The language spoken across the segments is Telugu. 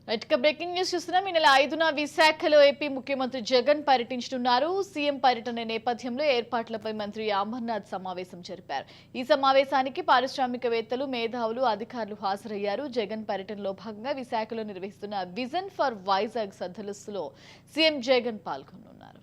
బ్రేకింగ్ న్యూస్ చూస్తున్నాం. ఈ నెల 5న విశాఖలో ఏపీ ముఖ్యమంత్రి జగన్ పర్యటించనున్నారు. సీఎం పర్యటన నేపథ్యంలో ఏర్పాట్లపై మంత్రి అమర్నాథ్ సమావేశం జరిపారు. ఈ సమావేశానికి పారిశ్రామికవేత్తలు, మేధావులు, అధికారులు హాజరయ్యారు. జగన్ పర్యటనలో భాగంగా విశాఖలో నిర్వహిస్తున్న విజన్ ఫర్ వైజాగ్ సదస్సులో సీఎం జగన్ పాల్గొనున్నారు.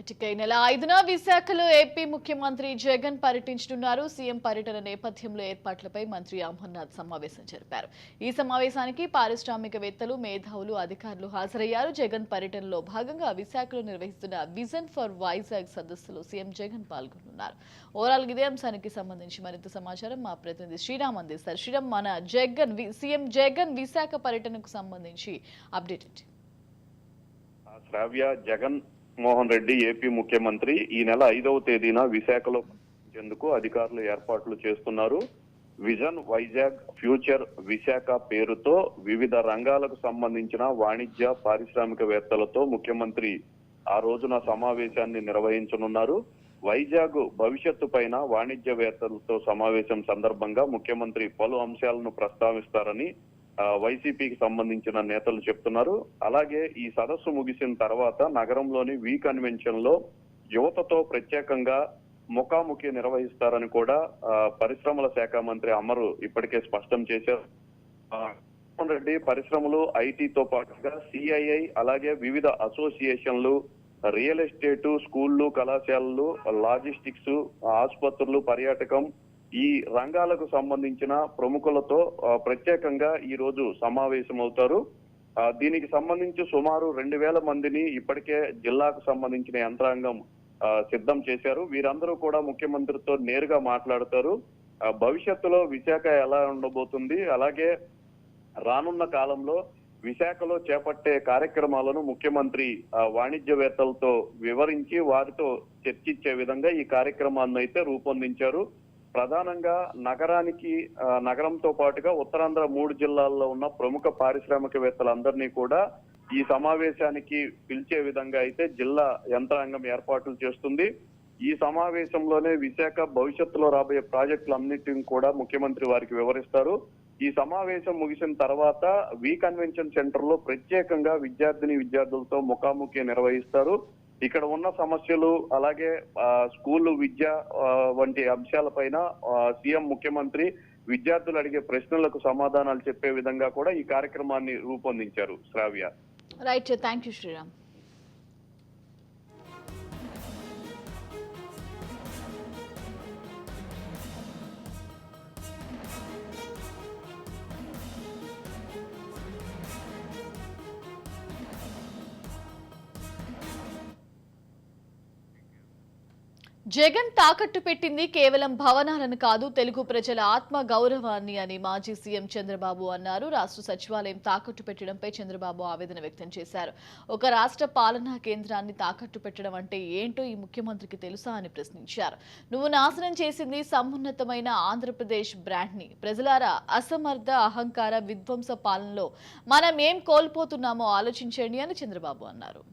ఈ నెల 5న విశాఖలో ఏపీ ముఖ్యమంత్రి జగన్ పర్యటించనున్నారు. సీఎం పర్యటన నేపథ్యంలో ఏర్పాట్లపై మంత్రి అమర్నాథ్ సమావేశం జరిపారు. ఈ సమావేశానికి పారిశ్రామికవేత్తలు, మేధావులు, అధికారులు హాజరయ్యారు. జగన్ పర్యటనలో భాగంగా విశాఖలో నిర్వహిస్తున్న విజన్ ఫర్ వైజాగ్ సదస్సులో సీఎం జగన్ పాల్గొనున్నారు. ఓవరాల్ ఇదే అంశానికి సంబంధించి మరింత సమాచారం మా ప్రతినిధి శ్రీరామ్ అందిస్తారు. శ్రీరామ్, మన సీఎం జగన్ విశాఖ పర్యటనకు సంబంధించి అప్డేట్ ఏంటి? జగన్ మోహన్ రెడ్డి ఏపీ ముఖ్యమంత్రి ఈ నెల 5వ తేదీన విశాఖలో పర్యటించేందుకు అధికారులు ఏర్పాట్లు చేస్తున్నారు. విజన్ వైజాగ్ ఫ్యూచర్ విశాఖ పేరుతో వివిధ రంగాలకు సంబంధించిన వాణిజ్య పారిశ్రామికవేత్తలతో ముఖ్యమంత్రి ఆ రోజున సమావేశాన్ని నిర్వహించనున్నారు. వైజాగ్ భవిష్యత్తు పైన వాణిజ్యవేత్తలతో సమావేశం సందర్భంగా ముఖ్యమంత్రి పలు అంశాలను ప్రస్తావిస్తారని వైసీపీకి సంబంధించిన నేతలు చెప్తున్నారు. అలాగే ఈ సదస్సు ముగిసిన తర్వాత నగరంలోని వి కన్వెన్షన్ లో యువతతో ప్రత్యేకంగా ముఖాముఖి నిర్వహిస్తారని కూడా పరిశ్రమల శాఖ మంత్రి అమరు ఇప్పటికే స్పష్టం చేశారు. జగన్ రెడ్డి పరిశ్రమలు, ఐటీతో పాటుగా సిఐఐ, అలాగే వివిధ అసోసియేషన్లు, రియల్ ఎస్టేటు, స్కూళ్లు, కళాశాలలు, లాజిస్టిక్స్, ఆసుపత్రులు, పర్యాటకం, ఈ రంగాలకు సంబంధించిన ప్రముఖులతో ప్రత్యేకంగా ఈ రోజు సమావేశమవుతారు. దీనికి సంబంధించి సుమారు 2000 మందిని ఇప్పటికే జిల్లాకు సంబంధించిన యంత్రాంగం సిద్ధం చేశారు. వీరందరూ కూడా ముఖ్యమంత్రితో నేరుగా మాట్లాడతారు. భవిష్యత్తులో విశాఖ ఎలా ఉండబోతుంది, అలాగే రానున్న కాలంలో విశాఖలో చేపట్టే కార్యక్రమాలను ముఖ్యమంత్రి వాణిజ్యవేత్తలతో వివరించి వారితో చర్చించే విధంగా ఈ కార్యక్రమాన్ని అయితే రూపొందించారు. ప్రధానంగా నగరంతో పాటుగా ఉత్తరాంధ్ర 3 జిల్లాల్లో ఉన్న ప్రముఖ పారిశ్రామికవేత్తలందరినీ కూడా ఈ సమావేశానికి పిలిచే విధంగా అయితే జిల్లా యంత్రాంగం ఏర్పాట్లు చేస్తుంది. ఈ సమావేశంలోనే విశాఖ భవిష్యత్తులో రాబోయే ప్రాజెక్టులన్నింటినీ కూడా ముఖ్యమంత్రి వారికి వివరిస్తారు. ఈ సమావేశం ముగిసిన తర్వాత వి కన్వెన్షన్ సెంటర్ లో ప్రత్యేకంగా విద్యార్థులతో ముఖాముఖి నిర్వహిస్తారు. ఇక్కడ ఉన్న సమస్యలు, అలాగే స్కూలు విద్య వంటి అంశాలపైన సీఎం ముఖ్యమంత్రి విద్యార్థులు అడిగే ప్రశ్నలకు సమాధానాలు చెప్పే విధంగా కూడా ఈ కార్యక్రమాన్ని రూపొందించారు. Shravya. Right, thank you Sriram. Jagan తాకట్టు పెట్టింది కేవలం భవనాలను కాదు, తెలుగు ప్రజల ఆత్మ గౌరవాన్ని అని మాజీ సీఎం చంద్రబాబు అన్నారు. రాష్ట్ర సచివాలయం తాకట్టు పెట్టడంపై చంద్రబాబు ఆవేదన వ్యక్తం చేశారు. ఒక రాష్ట్ర పాలనా కేంద్రాన్ని తాకట్టు పెట్టడం అంటే ఏంటో ఈ ముఖ్యమంత్రికి తెలుసా అని ప్రశ్నించారు. నువ్వు నాశనం చేసింది సమున్నతమైన ఆంధ్రప్రదేశ్ బ్రాండ్ ని. ప్రజలారా, అసమర్థ, అహంకార, విధ్వంస పాలనలో మనం ఏం కోల్పోతున్నామో ఆలోచించండి అని చంద్రబాబు అన్నారు.